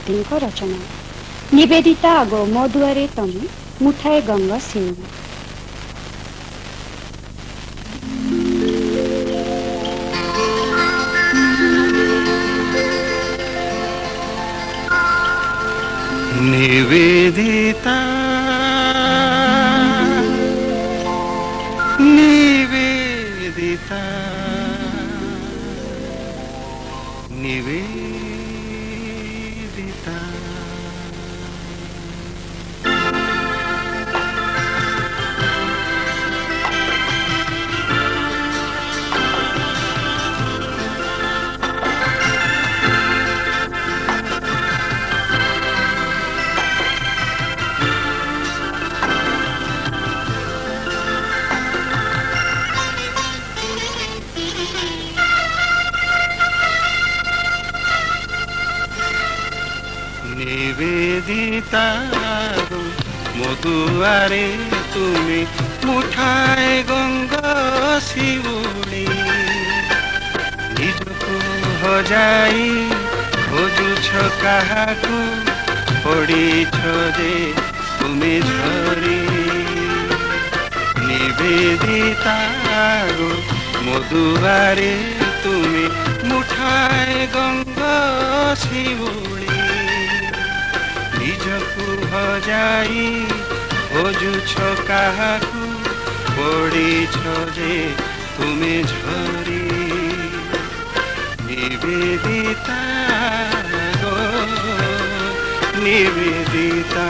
ଚକ୍ରବର୍ତ୍ତୀଙ୍କ ରଚନା। ନିବେଦିତା ଆଗୋ ମୋ ଦୁଆରେ ତମେ ମୁଠାଏ ଗଙ୍ଗ ସିନ୍ଦୁ। निवेदिता निवेदिता निवेदिता निवेदिता ମୋ ଦୁଆରେ ତୁମେ ମୁଠାଏ ଗଙ୍ଗା ଶିଉଳି ନିଜକୁ ହଜାଇ ଖୋଜୁଛ କାହାକୁ ପଡ଼ିଛ ଯେ ତୁମେ ଝରି ନିବେଦିତା ମୋ ଦୁଆରେ ତୁମେ ମୁଠାଏ ଗଙ୍ଗା ଶିଉଳି ନିଜକୁ ହଜାଇ ଖୋଜୁଛ କାହାକୁ ପଡ଼ିଛ ଯେ ତୁମେ ଝରି ନିବେଦିତା ଗୋ ନିବେଦିତା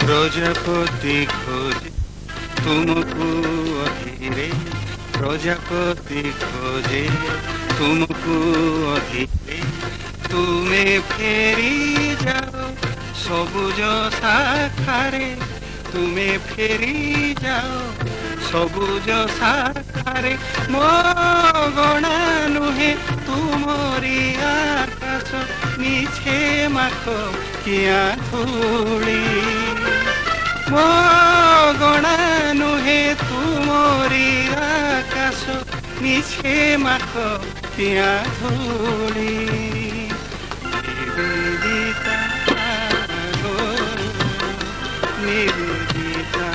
प्रजापति खोजे तुमको अधीरे प्रजापति खोजे तुमको अधीरे तुम्हें फेरी जाओ सबुज शाखारे तुम्हें फेरी जाओ सबुज शाखारे मो गणा नुहे तुमरी आकाश मिछे माख किया धूली मो गणा नुहे तुमरी आकाश मिछे माख किया धूली निवेदिता गो निवेदिता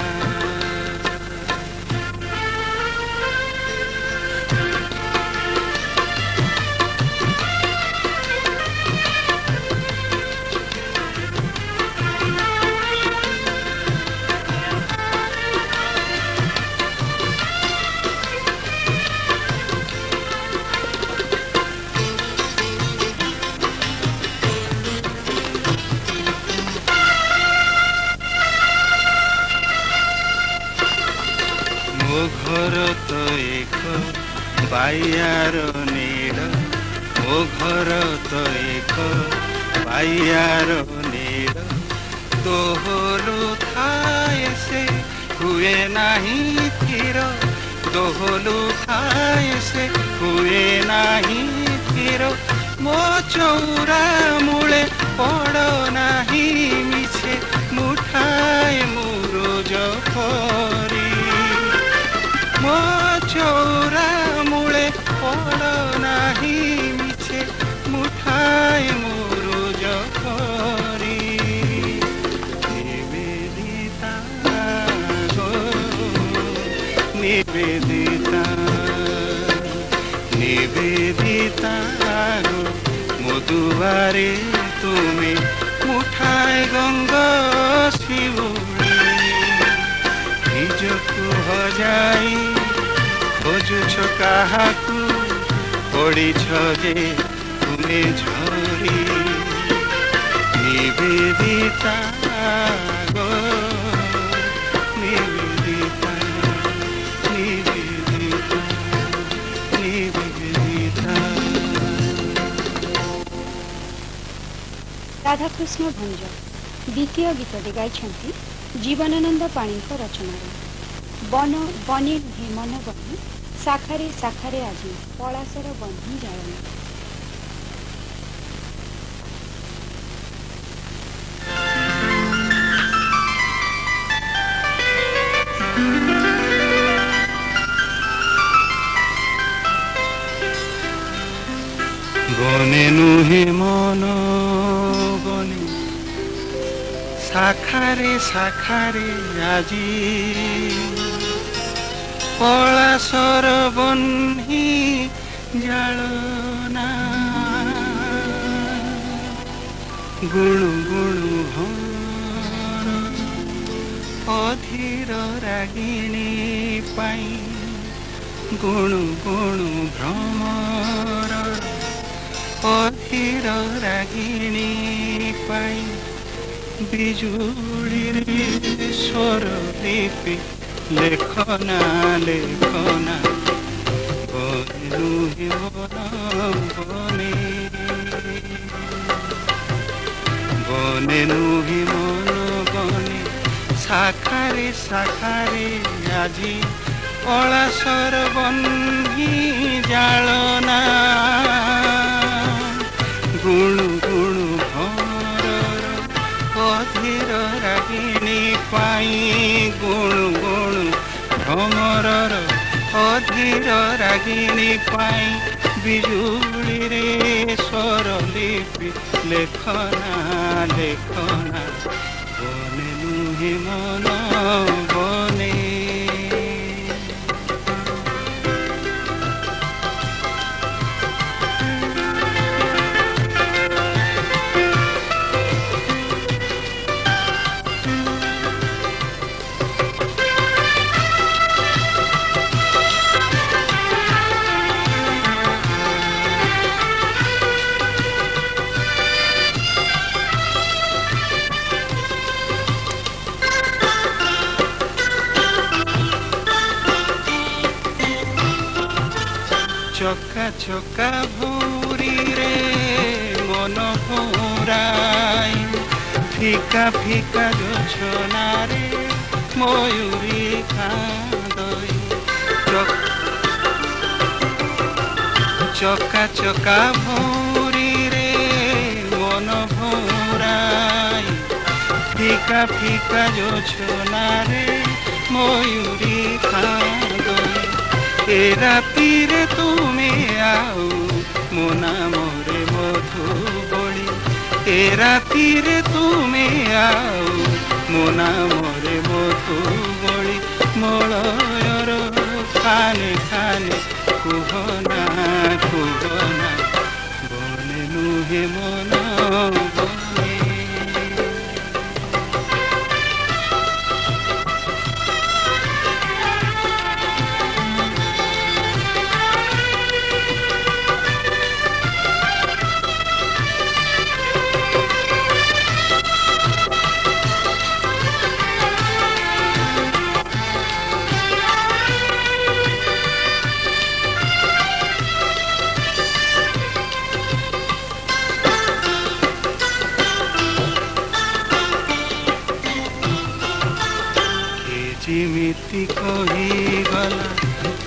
ମୋ ଘର ତ ଏକ ବାଇଆର ନୀଡ଼ ମୋ ଘର ତ ଏକ ବାଇଆର ନୀଡ଼ ଦୋହଲୁ ଥାଏ ସେ ହୁଏ ନାହିଁ ଥିର ଦୋହଲୁ ଥାଏ ସେ ହୁଏ ନାହିଁ ଥିର ମୋ ଚଉରା ମୂଳେ ପଡ଼ ନାହିଁ ମିଛେ ମୁଠାଏ ମୁରୁଜ ପରି ମୋ ଚଉରା ମୂଳେ ପଡ଼ ନାହିଁ ମିଛେ ମୁଠାଏ ମୁରୁଜ ପରି ନିବେଦିତା ଗୋ ନିବେଦିତା ନିବେଦିତା ଗୋ ମୋ ଦୁଆରେ ତୁମେ ମୁଠାଏ ଗଙ୍ଗା ଶିଉଳି ନିଜକୁ ହଜାଇ ଖୋଜୁଛ କାହାକୁ ପଡ଼ିଛ ଯେ ତୁମେ ଝରି ନିବେଦିତା ଗୋ ନିବେଦିତା ନିବେଦିତା ନିବେଦିତା राधाकृष्ण भंज द्वितीय गीतटी गाइछन्ति जीवनानंद पाणी रचना बन बने हे मन बनी शाखारे शाखारे आज पलाशर बन्ही जाळना। बने नुहे मन बने शाखारे शाखारे आजी पलाशर बन्ही जाळना। गुणु गुणु भर अधीर रागिणी पाई गुणु गुणु भ्रमर अधीर रागिणी पाई बिजुली रे स्वर लिपि लेखना लेखना बने नुहे मन बने बने नुहे मन बने शाखारे शाखारे आजी पलाशर बन्ही जाळना। गुणु गुणु भर अधीर रागिणी पाई गुणु गुणु भ्रमर अधीर रागिणी पाई बिजुली रे स्वर लिपि लेखना लेखना बने नुहे मन बने। चका चका भौरी रे मन भौराई फिका फिका जोछना रे मयूरी कांदई। चका चका भौरी रे मन भौराई फिका फिका जोछना रे मयूरी कांदई। ए रातिरे तुमे आओ मो नामरे मधुबली ए रातिरे तुमे आओ मो नामरे मधुबली मलयर खाने खाने कुहना कुहना बने नुहे मन बने। जिमिति कही गला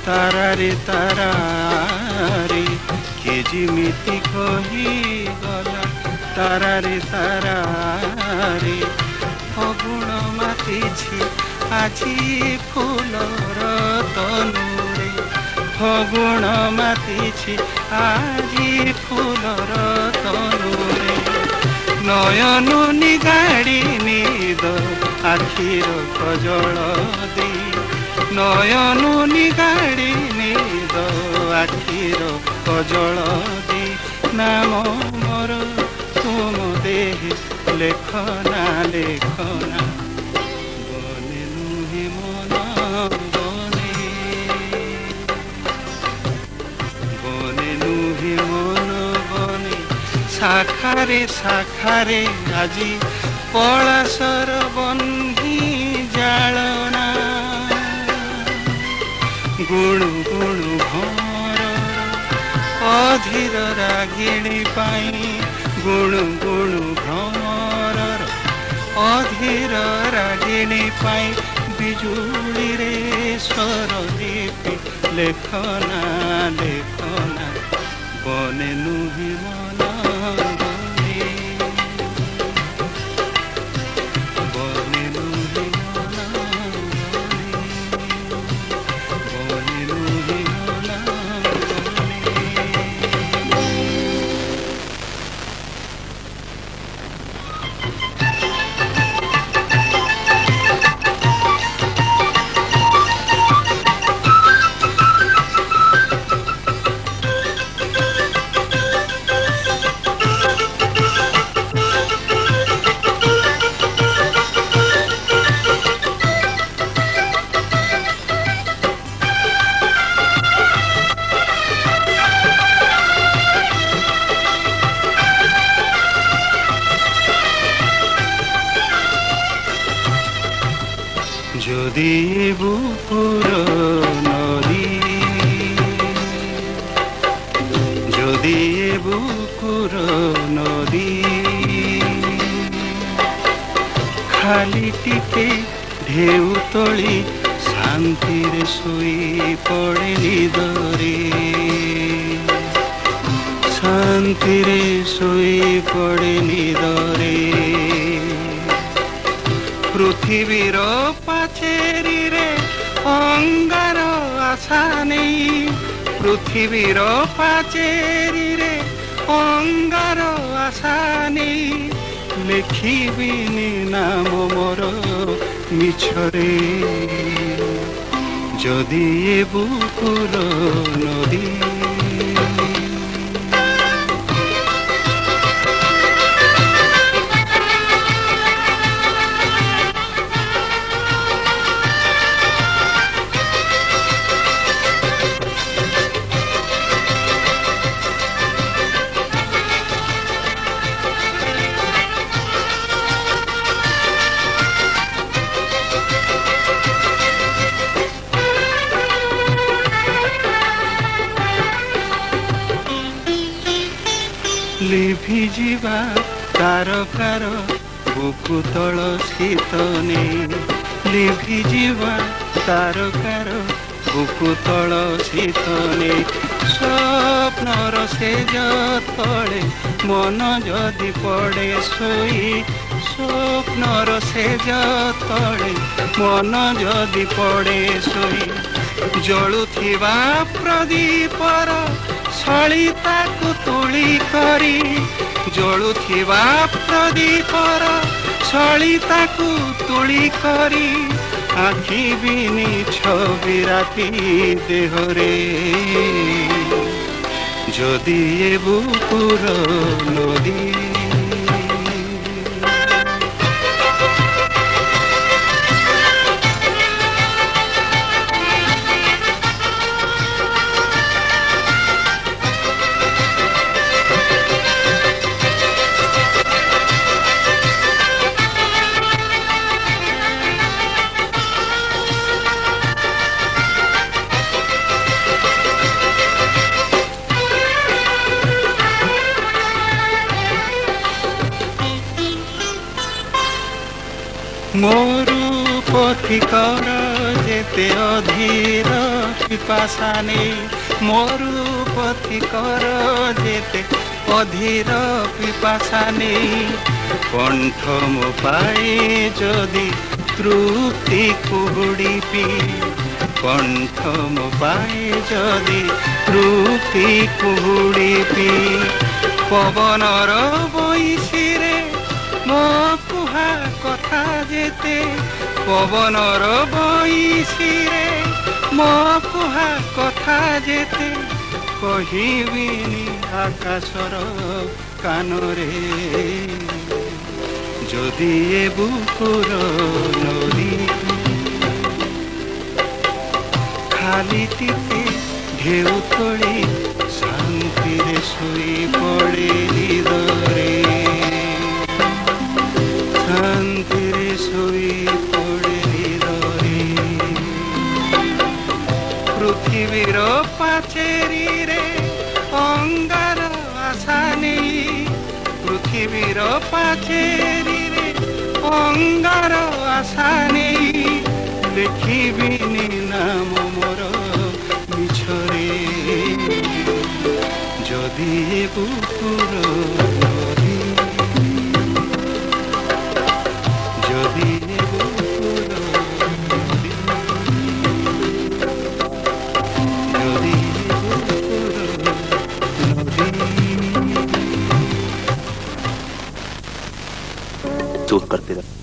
तारा रे तारा रे के जिमिति कही गला तारा रे तारा रे फगुण मातिछि आजी फूलर तनुरे फगुण मातिछि आजी फूलर तनुरे नयन निगाड़ी निद आखिर कजल दे नयन निगाड़ी निद आखिर कजल दे नाम मोर तुम देह लेखना लेखना बने नुहे मन बने बने नुहे मन बने शाखारे शाखारे आजी पलाशर बन्ही जाळना। गुणु गुणु भर अधीर रागिणी पाई ଗୁଣୁ ଗୁଣୁ ଭ୍ରମରର ଅଧୀର ରାଗିଣୀ ପାଇଁ ବିଜୁଳିରେ ସ୍ୱର ଦୀପି ଲେଖନା ଲେଖନା ବନେ ନୁହେଁ ମନ ବନେ ବନେ ନୁହେଁ ମନ ବନେ ନୁହେଁ ମନ যদি বুকুর নদী যদি বুকুর নদী খালি টিকে ঢেউ তଳି শান্তিরে শুই পড়ে নিদরে শান্তিরে শুই পড়ে নিদরে পৃথিবীর পাচেরিরে অঙ্গার আশা নেই পৃথিবীর পাচেরিরে অঙ্গার আশা নেই লেখিবিনি নাম মোর মিছরে যদি এ বুকুর নদী লিভি ଯିବା ତାରକାର ବୁକୁ ତଳ ଶୀତ ନେଇ লিভি ଯିବା ତାରକାର ବୁକୁ ତଳ ଶୀତ ନେଇ ସ୍ୱପ୍ନର ସେଜ ତଳେ ମନ ଯଦି ପଡ଼େ ଶୋଇ ସ୍ୱପ୍ନର ସେଜ ତଳେ ମନ ଯଦି ପଡ଼େ ଶୋଇ ଜଳୁଥିବା ପ୍ରଦୀପର ସଳିତାକୁ ତୁଳି କରି ଜଳୁଥିବା ପ୍ରଦୀପର ସଳିତାକୁ ତୁଳି କରି ଆଙ୍କିବିନି ଛବି ରାତି ଦେହରେ ଯଦି ଏ ବୁକୁର ନଦୀ मोरू पथिकर जेते अधीर पिपासा नहीं मोरू पथिकर जेते अधीर पिपासा नहीं कंठ मो पाए जदि तृप्ति कुहुड़ी पी कंठ मो पाए जदि तृप्ति कुहुड़ी पी पवनर बईशिरे मो कुहा कथा जेते पवनर बईशिरे मो कुहा कथा जेते कहिबिनी आकाशर कानरे जदि ए बुकुर नदी खाली टिके ढेउ तोड़ी शांति रे सोई पड़े निदरे शांति रे सोई पड़े निदरे पृथ्वीर पाचेरी रे अंगार आशा नहीं পৃথিবীর পাচেরিরে অঙ্গার আশা নেই লেখিবিনি নাম মোর মিছরে যদি বুকুর নদী যদি বুকুর নদী যদি বুকুর নদী चोट करते रहे।